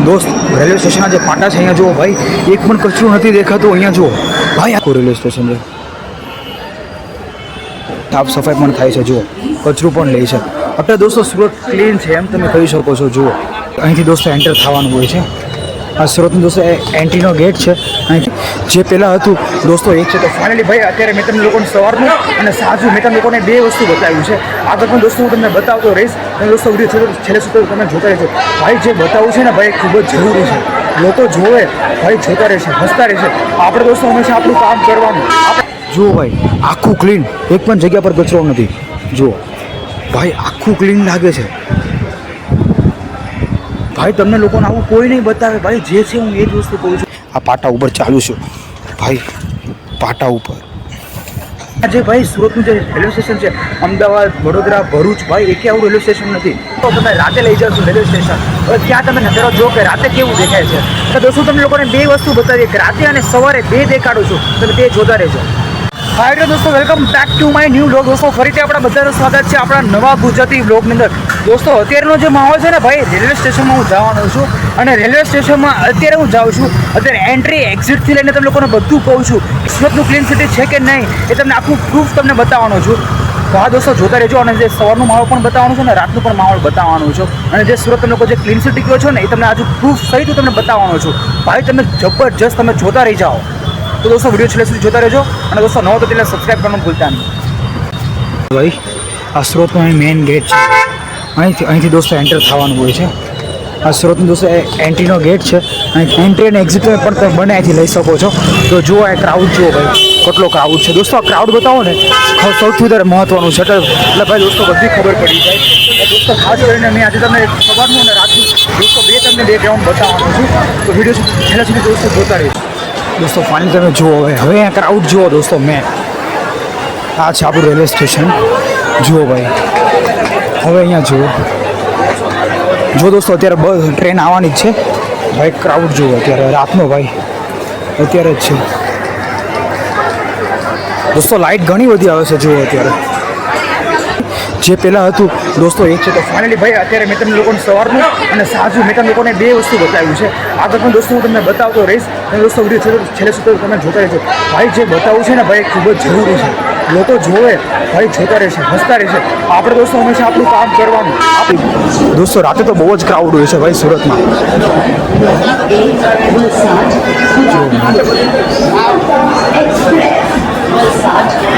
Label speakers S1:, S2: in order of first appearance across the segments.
S1: દોસ્ત રેલવે સ્ટેશનના જે પાટા છે અહીંયા જુઓ ભાઈ, એક પણ કચરું નથી દેખાતું. અહીંયા જુઓ ભાઈ, આખું રેલવે સ્ટેશન છે. સાફ સફાઈ પણ થાય છે, જુઓ કચરું પણ લે છે. અત્યારે દોસ્તો સુરત ક્લીન છે એમ તમે કહી શકો છો. જુઓ અહીંથી દોસ્તો એન્ટર થવાનું હોય છે. આ સુરતનું દોસ્તો એન્ટ્રીનો ગેટ છે. અહીંથી જે પહેલાં હતું દોસ્તો એક છે. તો ફાઇનલી ભાઈ અત્યારે મેં તમને લોકોને સવારનું અને સાંજનું મેં તમને લોકોને બે વસ્તુ બતાવ્યું છે. આગળ પણ દોસ્તો હું તમને બતાવતો રહીશ. અને દોસ્તો વિડીયો છેલ્લે સુધી તમે જોતા રહેજો. ભાઈ જે બતાવવું છે ને ભાઈ ખૂબ જ જરૂરી છે. લોકો જોવે ભાઈ, જોતા રહેશે, હસતા રહેશે. આપણે દોસ્તો હંમેશા આપણું કામ કરવાનું. જુઓ ભાઈ આખું ક્લીન, એક પણ જગ્યા પર કચરો નથી. જુઓ ભાઈ આખું ક્લીન લાગે છે. ભાઈ તમને લોકોને આવું કોઈ નહીં બતાવે. ભાઈ જે છે હું એ જ વસ્તુ કહું છું. આ પાટા ઉપર ચાલુ છું ભાઈ, પાટા ઉપર જે ભાઈ સુરતનું જે રેલવે સ્ટેશન છે, અમદાવાદ, વડોદરા, ભરૂચ, ભાઈ એકે આવું રેલવે સ્ટેશન નથી. તો તમે રાતે લઈ જાઓ છો રેલવે સ્ટેશન, હવે ત્યાં તમે નજરો જો કે રાતે કેવું દેખાય છે. તો દોસ્તો તમને લોકોને બે વસ્તુ બતાવીએ કે રાતે અને સવારે બે દેખાડું છું, તમે તે જોતા રહેજો. હાય એટલે દોસ્તો welcome back to my new vlog. દોસ્તો ફરીથી આપણા બધાનું સ્વાગત છે આપણા નવા ગુજરાતી વ્લોગની અંદર. દોસ્તો અત્યારનો જે માહોલ છે ને ભાઈ, રેલવે સ્ટેશનમાં હું જવાનો છું અને રેલવે સ્ટેશનમાં અત્યારે હું જાઉં છું. અત્યારે એન્ટ્રી એક્ઝિટથી લઈને તમે લોકોને બધું કહું છું. સુરતનું ક્લીન સિટી છે કે નહીં એ તમને આખું પ્રૂફ તમને બતાવવાનો છું. તો હા દોસ્તો જોતા રહેજો. અને જે સવારનું માહોલ પણ બતાવવાનું છે ને રાતનું પણ માહોલ બતાવવાનું છું. અને જે સુરત તમે લોકો જે ક્લીન સિટી કહો છો ને એ તમને આજુ પ્રૂફ સહિત તમને બતાવવાનો છું. ભાઈ તમે જબરજસ્ત તમે જોતા રહી જાઓ. તો દોસ્તો વિડીયો છેલ્લે સુધી જોતા રહેજો. અને દોસ્તો નવો તો તેને સબસ્ક્રાઈબ કરવાનું ભૂલતા નહીં. ભાઈ આ સુરતનો અહીં મેઇન ગેટ છે. અહીંથી દોસ્તો એન્ટર થવાનું હોય છે. આ સુરતનું દોસ્તો એન્ટ્રીનો ગેટ છે. અહીં એન્ટ્રી અને એક્ઝિટ પણ તમે બંને અહીંથી લઈ શકો છો. તો જુઓ આ ક્રાઉડ જુઓ ભાઈ, કેટલો ક્રાઉડ છે. દોસ્તો આ ક્રાઉડ બતાવો ને સૌથી વધારે મહત્ત્વનું છે. એટલે ભાઈ દોસ્તો બધી ખબર પડી જાય. દોસ્તો ખાસ કરીને મેં આજે તમને સવારનું અને રાતનું દોસ્તો બે ગ્રાઉન્ડ બતાવવાનું છું. તો વિડીયો છેલ્લા સુધી દોસ્તો જોતા રહીશ. દોસ્તો ફાઇનલ તમે જુઓ હવે અહીંયા ક્રાઉડ જુઓ દોસ્તો. મેં આ છે આપણું રેલવે સ્ટેશન. જુઓ ભાઈ હવે અહીંયા જુઓ. જો દોસ્તો અત્યારે ટ્રેન આવવાની જ છે ભાઈ. ક્રાઉડ જુઓ અત્યારે રાતનો ભાઈ અત્યારે જ છે દોસ્તો. લાઇટ ઘણી બધી આવે છે જુઓ અત્યારે. જે પહેલાં હતું દોસ્તો એક છે. તો ફાઇનલી ભાઈ અત્યારે મેં તમને લોકોને સવારનું અને સાંજનું મેં તમને લોકોને બે વસ્તુ બતાવ્યું છે. આગળ પણ દોસ્તો હું તમને બતાવતો રહીશ. અને દોસ્તો વિડીયો છેલ્લે સુધી તમે જોતા રહેજો. ભાઈ જે બતાવવું છે ને ભાઈ ખૂબ જ જરૂરી છે. લોકો જોવે ભાઈ, જોતા રહેશે, હસતા રહેશે. આપણે દોસ્તો હંમેશા આપણું કામ કરવાનું. દોસ્તો રાતે તો બહુ જ ક્રાઉડ હોય છે ભાઈ સુરતમાં.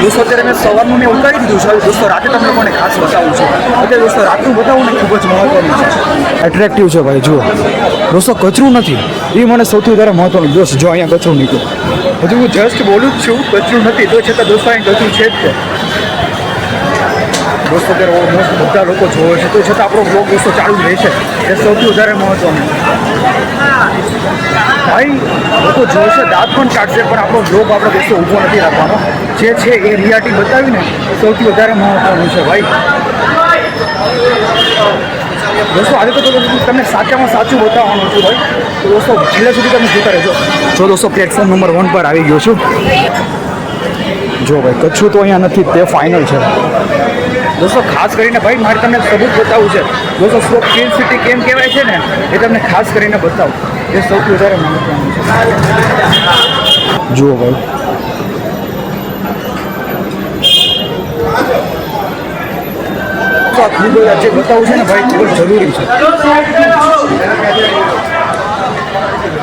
S1: દોસ્તો અત્યારે મેં સવારનું મેં ઉતારી દીધું છે. દોસ્તો રાતે તમને લોકોને ખાસ બતાવું છું. અત્યારે દોસ્તો રાતનું બતાવવું ને ખૂબ જ મહત્વનું છે, એટ્રેક્ટિવ છે ભાઈ. જુઓ દોસ્તો કચરું નથી, એ મને સૌથી વધારે મહત્વનું. દોસ્ત જો અહીંયા કચરું નીકળ્યું, હજુ હું જસ્ટ બોલું જ છું કચરું નથી, તો છતાં દોસ્તો અહીં કચરું છે જ છે. દોસ્તો અત્યારે ઓલમોસ્ટ બધા લોકો જોવે છે, તો છતાં આપણો બ્લોગ દોસ્તો ચાલુ જ રહેશે. એ સૌથી વધારે મહત્વનું. ભાઈ લોકો જોશે, દાંત પણ કાઢશે, પણ આપણો બ્લોગ આપણે દોસ્તો ઊભો નથી રાખવાનો. જે છે એ રિયાલિટી બતાવીને સૌથી વધારે મહત્વનું છે ભાઈ. દોસ્તો આજે તો તમને સાચામાં સાચું બતાવવાનું છું ભાઈ. તો દોસ્તો છેલ્લે સુધી તમે જોતા રહેજો. જો દોસ્તો પ્લેટફોર્મ નંબર 1 પર આવી ગયો છું. જો ભાઈ કચ્છું તો અહીંયા નથી, તે ફાઇનલ છે દોસ્તો. ખાસ કરીને ભાઈ મારે તમને સબૂત બતાવવું છે દોસ્તો. સુરત ક્લીન સિટી કેમ કહેવાય છે ને એ તમને ખાસ કરીને બતાવું. એ સૌથી વધારે મહત્વનું છે. જુઓ ભાઈ જે બતાવવું છે ને ભાઈ ખૂબ જ જરૂરી છે.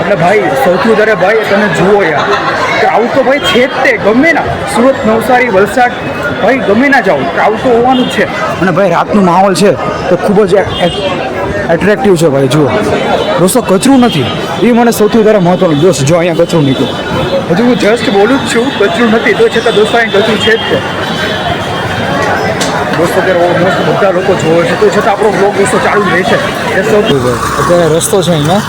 S1: એટલે ભાઈ સૌથી વધારે ભાઈ તમે જુઓ યાર, ક્રાઉડ તો ભાઈ છે જ તે. ગમે ના સુરત, નવસારી, વલસાડ ભાઈ ગમે ના જાઓ, ક્રાઉડ તો હોવાનું જ છે. અને ભાઈ રાતનું માહોલ છે તો ખૂબ જ એટ્રેક્ટિવ છે ભાઈ. જુઓ દોસ્તો કચરું નથી, એ મને સૌથી વધારે મહત્વનું. દોસ્ત જો અહીંયા કચરું નીકળ્યું, હજુ હું જસ્ટ બોલું જ છું કચરું નથી, તો છતાં દોસ્તો અહીં કચરું છે જ છે. દોસ્તો અત્યારે ઓલમોસ્ટ બધા લોકો જોવે છે, તો છતાં આપણો બ્લોગ દોસ્તો ચાલુ જ રહેશે. એ સૌથી અત્યારે રસ્તો છે અહીંયા,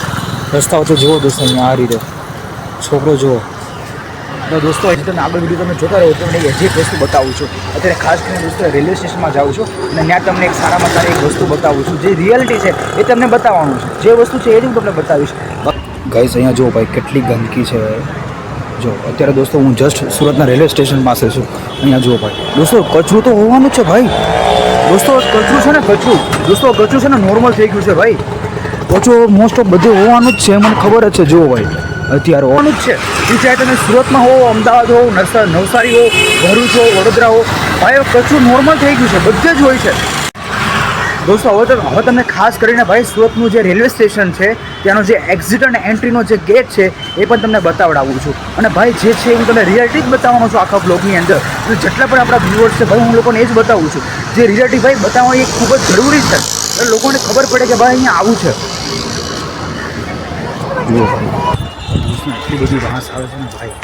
S1: રસ્તા વચ્ચે જુઓ દોસ્તો અહીંયા આ રીતે છોકરો જુઓ. તો દોસ્તો હજી તમે આગળ વિડીયો તમે જોતા રહો. તમને એક વસ્તુ બતાવું છું. અત્યારે ખાસ કરીને દોસ્તો રેલવે સ્ટેશનમાં જાઉં છું અને ત્યાં તમને એક સારામાં સારી એક વસ્તુ બતાવું છું. જે રિયાલિટી છે એ તમને બતાવવાનું છે. જે વસ્તુ છે એ જ હું તમને બતાવીશ. ગાઈસ અહીંયા જુઓ ભાઈ કેટલી ગંદકી છે. જો અત્યારે દોસ્તો હું જસ્ટ સુરતના રેલવે સ્ટેશન પાસે છું. અહીંયા જુઓ ભાઈ દોસ્તો કચરું તો હોવાનું જ છે ભાઈ. દોસ્તો કચરું છે ને કચરું, દોસ્તો કચરું છે ને નોર્મલ થઈ ગયું છે ભાઈ. ઓછો મોસ્ટ ઓફ બધે હોવાનું જ છે, મને ખબર જ છે. જુઓ ભાઈ અત્યારે હોવાનું જ છે. એ ચાહે તમે સુરતમાં હો, અમદાવાદ હો, નવસારી હો, ભરૂચ હો, વડોદરા હો, ભાઈ કચરું નોર્મલ થઈ ગયું છે, બધે જ હોય છે દોસ્તો. હવે તમને ખાસ કરીને ભાઈ સુરતનું જે રેલવે સ્ટેશન છે ત્યાંનો જે એક્ઝિટ અને એન્ટ્રીનો જે ગેટ છે એ પણ તમને બતાવડાવું છું. અને ભાઈ જે છે હું તમને રિયાલિટી જ બતાવવાનો છું આખા બ્લોગની અંદર. જેટલા પણ આપણા વ્યુઅર્સ છે ભાઈ હું લોકોને એ જ બતાવું છું. જે રિયાલિટી ભાઈ બતાવવાની એ ખૂબ જ જરૂરી છે, એટલે લોકોને ખબર પડે કે ભાઈ અહીંયા આવું છે. જુઓ ભાઈ એટલી બધી વાસ આવે છે ને ભાઈ.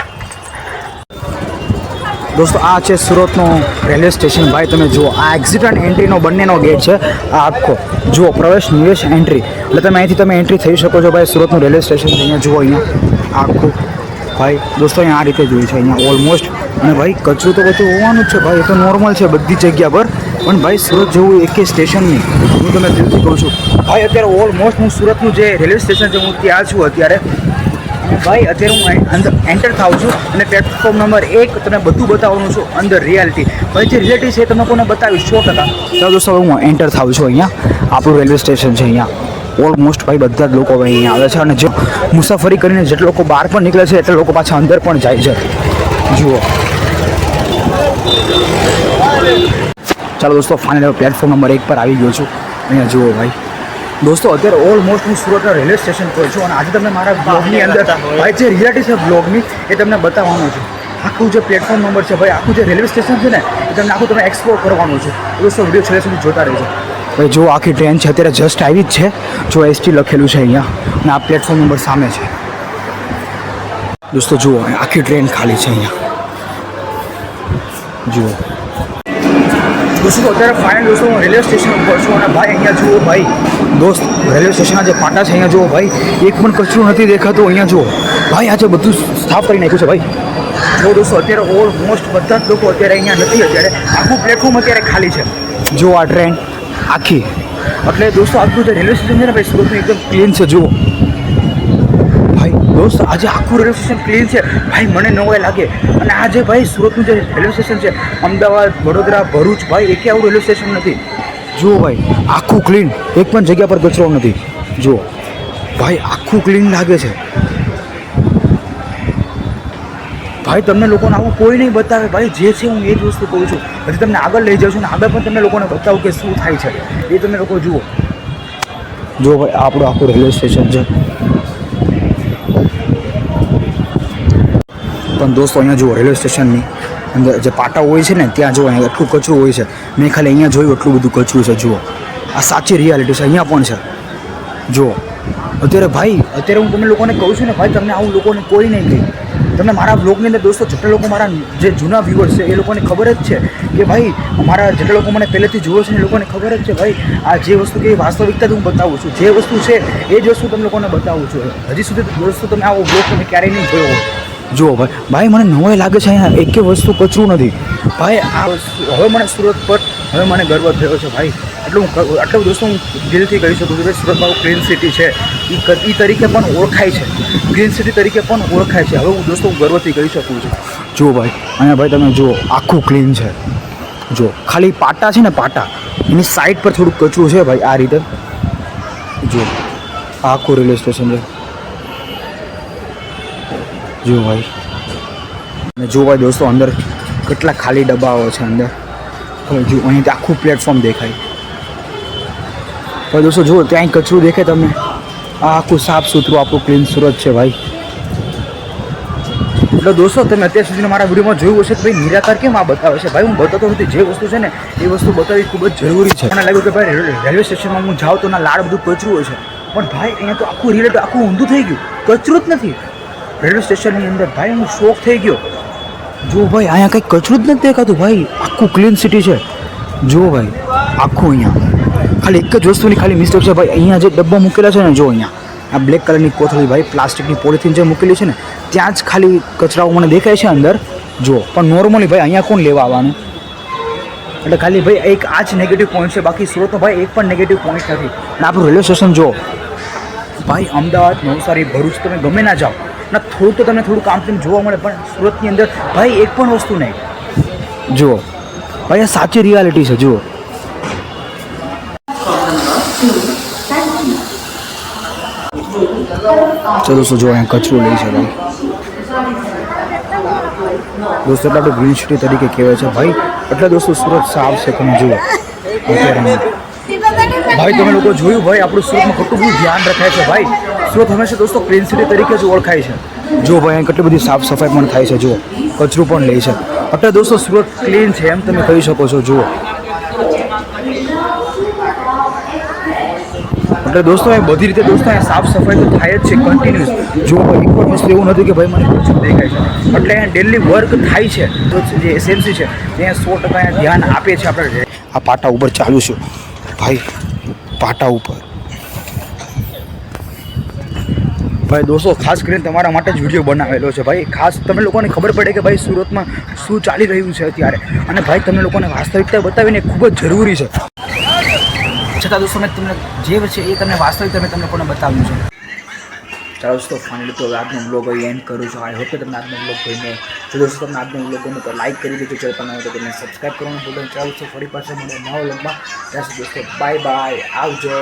S1: દોસ્તો આ છે સુરતનું રેલવે સ્ટેશન. ભાઈ તમે જુઓ આ એક્ઝિટ અને એન્ટ્રીનો બંનેનો ગેટ છે. આ આખો જુઓ પ્રવેશ, નિવેશ, એન્ટ્રી, એટલે તમે અહીંથી તમે એન્ટ્રી થઈ શકો છો ભાઈ. સુરતનું રેલવે સ્ટેશન છે. અહીંયા જુઓ અહીંયા આખું ભાઈ દોસ્તો અહીંયા આ રીતે જોયું છે અહીંયા ઓલમોસ્ટ. અને ભાઈ કચરું તો બધું હોવાનું જ છે ભાઈ, એ તો નોર્મલ છે બધી જગ્યા પર. પણ ભાઈ સુરત જેવું એકે સ્ટેશન નહીં, હું તમને દિલથી કહું છું ભાઈ. અત્યારે ઓલમોસ્ટ હું સુરતનું જે રેલવે સ્ટેશન છે હું ત્યાં છું અત્યારે. ભાઈ અત્યારે હું અંદર એન્ટર થાઉં છું અને પ્લેટફોર્મ નંબર 1 તમને બધું બતાવવાનું છું અંદર રિયાલિટી. ભાઈ જે રિયાલિટી છે તમને કોને બતાવીશ 100%. ચાલો દોસ્તો હું એન્ટર થાઉં છું અહીંયા. આપણું રેલવે સ્ટેશન છે અહીંયા. ઓલમોસ્ટ ભાઈ બધા જ લોકો અહીંયા આવે છે અને જો મુસાફરી કરીને જેટલા લોકો બહાર પણ નીકળે છે એટલા લોકો પાછા અંદર પણ જાય છે. જુઓ ચાલો દોસ્તો ફાઇનલ પ્લેટફોર્મ નંબર 1 પર આવી ગયો છું. અહીંયા જુઓ ભાઈ દોસ્તો અત્યારે ઓલમોસ્ટ હું સુરતના રેલવે સ્ટેશન પર છું અને આજે તમને મારા બ્લોગની અંદર ભાઈ જે રિયાલિટી છે બ્લોગની એ તમને બતાવવાનું છે. આખું જે પ્લેટફોર્મ નંબર છે ભાઈ, આખું જે રેલવે સ્ટેશન છે ને એ તમને આખું તમે એક્સપ્લોર કરવાનું છે. દોસ્તો વિડીયો છેલ્લે સુધી જોતા રહેજો. ભાઈ જો આખી ટ્રેન છે અત્યારે જસ્ટ આવી જ છે. જો એસટી લખેલું છે અહીંયા અને આ પ્લેટફોર્મ નંબર સામે છે. દોસ્તો જુઓ આખી ટ્રેન ખાલી છે અહીંયા. જુઓ દોસ્તો અત્યારે ફાઇનલ દોસ્તો હું રેલવે સ્ટેશન ઉપર છું અને ભાઈ અહીંયા જુઓ ભાઈ દોસ્ત રેલવે સ્ટેશનના જે પાટા છે અહીંયા જુઓ ભાઈ એક પણ કચરું નથી દેખાતું. અહીંયા જુઓ ભાઈ આજે બધું સાફ કરી નાખ્યું છે ભાઈ. જો દોસ્તો અત્યારે ઓલમોસ્ટ બધા જ લોકો અત્યારે અહીંયા નથી. અત્યારે આખું પ્લેટફોર્મ અત્યારે ખાલી છે. જો આ ટ્રેન આખી, એટલે દોસ્તો આખું જે રેલવે સ્ટેશન છે ને ભાઈ સુરતનું એકદમ ક્લીન છે. જુઓ ભાઈ દોસ્તો આજે આખું રેલવે સ્ટેશન ક્લીન છે ભાઈ, મને નવાઈ લાગે. અને આજે ભાઈ સુરતનું જે રેલવે સ્ટેશન છે અમદાવાદ, વડોદરા, ભરૂચ ભાઈ એકે આવું રેલવે સ્ટેશન નથી. જુઓ ભાઈ આખું ક્લીન, એક પણ જગ્યા પર કચરો નથી. જુઓ ભાઈ આખું ક્લીન લાગે છે ભાઈ. તમને લોકોને આવું કોઈ નહીં બતાવે ભાઈ. જે છે હું એ જ વસ્તુ કહું છું. હજી તમને આગળ લઈ જાઉં છું અને આગળ પણ તમને લોકોને બતાવું કે શું થાય છે એ તમે લોકો જુઓ. જો ભાઈ આપણું આખું રેલવે સ્ટેશન છે. પણ દોસ્તો અહીંયા જુઓ રેલવે સ્ટેશનની અંદર જે પાટા હોય છે ને ત્યાં જુઓ અહીંયા એટલું કચરું હોય છે. મેં ખાલી અહીંયા જોયું એટલું બધું કચરું છે. જુઓ આ સાચી રિયાલિટી છે. અહીંયા પણ છે. જુઓ અત્યારે ભાઈ અત્યારે હું તમને લોકોને કહું છું ને ભાઈ તમને આવું લોકોને કોઈ નહીં કહે. તમને મારા બ્લોગની અંદર દોસ્તો જેટલા લોકો મારા જે જૂના વ્યુઅર્સ છે એ લોકોને ખબર જ છે કે ભાઈ મારા જેટલા લોકો મને પહેલેથી જુએ છે એ લોકોને ખબર જ છે ભાઈ આ જે વસ્તુ કે વાસ્તવિકતા હું બતાવું છું. જે વસ્તુ છે એ જ વસ્તુ તમે લોકોને બતાવું છું. હજી સુધી દોસ્તો તમે આવો બ્લોગ તમે ક્યારેય નહીં જોયો. જુઓ ભાઈ મને નવાઈ લાગે છે અહીંયા એકે વસ્તુ કચરું નથી ભાઈ. આ હવે મને સુરત પર હવે મને ગર્વ થયો છે ભાઈ. આટલું દોસ્તો હું દિલથી કહી શકું છું કે સુરતમાં ક્લીન સિટી છે એ તરીકે પણ ઓળખાય છે. ગ્રીન સિટી તરીકે પણ ઓળખાય છે. હવે હું દોસ્તો હું ગર્વથી કહી શકું છું. જુઓ ભાઈ અહીંયા ભાઈ તમે જુઓ આખું ક્લીન છે. જો ખાલી પાટા છે ને પાટા એની સાઈડ પર થોડુંક કચરું છે ભાઈ. આ રીતે જુઓ આખું રેલવે સ્ટેશન છે. જુઓ ભાઈ અને જુઓ ભાઈ દોસ્તો અંદર કેટલા ખાલી ડબ્બાઓ છે અંદર. હવે જુઓ અહીંથી આખું પ્લેટફોર્મ દેખાય. ભાઈ દોસ્તો જુઓ ત્યાં કચરું દેખાય તમને. આ આખું સાફ સુથરું આપણું ક્લીન સુરત છે ભાઈ. એટલે દોસ્તો તમે અત્યાર સુધી મારા વિડીયોમાં જોયું હશે કે ભાઈ નિરાકાર કેમ આ બતાવે છે. ભાઈ હું બતાવતો નથી જે વસ્તુ છે ને એ વસ્તુ બતાવવી ખૂબ જ જરૂરી છે. મને લાગ્યું કે ભાઈ રેલવે સ્ટેશનમાં હું જાઉં તો ના લાડ બધું કચરું હોય છે. પણ ભાઈ અહીંયા તો આખું રિલેટ આખું ઊંધું થઈ ગયું. કચરું જ નથી રેલવે સ્ટેશનની અંદર ભાઈ. હું શોક થઈ ગયો. જો ભાઈ અહીંયા કંઈ કચરું જ નથી દેખાતું ભાઈ. આખું ક્લીન સિટી છે. જુઓ ભાઈ આખું અહીંયા ખાલી એક જ વસ્તુની ખાલી મિસ્ટેક છે ભાઈ. અહીંયા જે ડબ્બા મૂકેલા છે ને જો અહીંયા આ બ્લેક કલરની કોથળી ભાઈ પ્લાસ્ટિકની પોલિથીન જે મૂકેલી છે ને ત્યાં જ ખાલી કચરાઓ મને દેખાય છે અંદર. જો પણ નોર્મલી ભાઈ અહીંયા કોણ લેવા આવવાનું. એટલે ખાલી ભાઈ એક આ જ નેગેટિવ પોઈન્ટ છે. બાકી સુરતનો ભાઈ એક પણ નેગેટિવ પોઈન્ટ નથી. અને આપણું રેલવે સ્ટેશન જો ભાઈ અમદાવાદ, નવસારી, ભરૂચ તમે ગમે ના જાઓ ના થોડુંક તો તમને થોડું કામ જોવા મળે. પણ સુરતની અંદર ભાઈ એક પણ વસ્તુ નહીં. જુઓ ભાઈ આ સાચી રિયાલિટી છે. જુઓ ચાલો દોસ્તો જો અહીંયા કચરો લે છે ભાઈ દોસ્તો એટલે આપણે ગ્રીન સિટી તરીકે કહેવાય છે ભાઈ. એટલે દોસ્તો સુરત સાફ છે તમે જુઓ અત્યારે ભાઈ તમે લોકો જોયું ભાઈ આપણું સુરતમાં કેટલું બધું ધ્યાન રખાય છે ભાઈ. સુરત હંમેશા દોસ્તો ક્લીન સિટી તરીકે જ ઓળખાય છે. જો ભાઈ અહીં કેટલી બધી સાફ સફાઈ પણ થાય છે જુઓ કચરું પણ લે છે. એટલે દોસ્તો સુરત ક્લીન છે એમ તમે કહી શકો છો જુઓ. એટલે દોસ્તો અહીં બધી રીતે દોસ્તો અહીંયા સાફ સફાઈ તો થાય જ છે કન્ટિન્યુઅસ. જો ભાઈ એક પણ વસ્તુ એવું નથી કે ભાઈ મને કચરું દેખાય છે. એટલે અહીંયા ડેલી વર્ક થાય છે. તો જે એસએમસી છે ત્યાં 100% અહીંયા ધ્યાન આપે છે. આપણે આ પાટા ઉપર ચાલુ છું ભાઈ પાટા ઉપર ભાઈ દોસ્તો ખાસ કરીને તમારા માટે જ વિડીયો બનાવેલો છે ભાઈ. ખાસ તમે લોકોને ખબર પડે કે ભાઈ સુરતમાં શું ચાલી રહ્યું છે અત્યારે. અને ભાઈ તમે લોકોને વાસ્તવિકતા બતાવીને ખૂબ જ જરૂરી છે. છતાં દોસ્તો મેં તમને જે છે એ તમને વાસ્તવિકતા મેં તમને લોકોને બતાવ્યું છે. ચાલો દોસ્તો ફાઇનલી તો હવે આજનો બ્લોગ અહીં એન્ડ કરું છું. આઈ હોપ કે તમને આજનો બ્લોગ ગમ્યો. જો દોસ્તો તમને આજનો બ્લોગ ગમ્યો તો લાઈક કરી દેજો. ચેનલ પર નવો તો તમને સબસ્ક્રાઈબ કરવાનું ભૂલતા. ચાલો દોસ્તો ફરી પાછા મળે નવા બ્લોગમાં. ત્યાં સુધી દોસ્તો બાય બાય આવજો.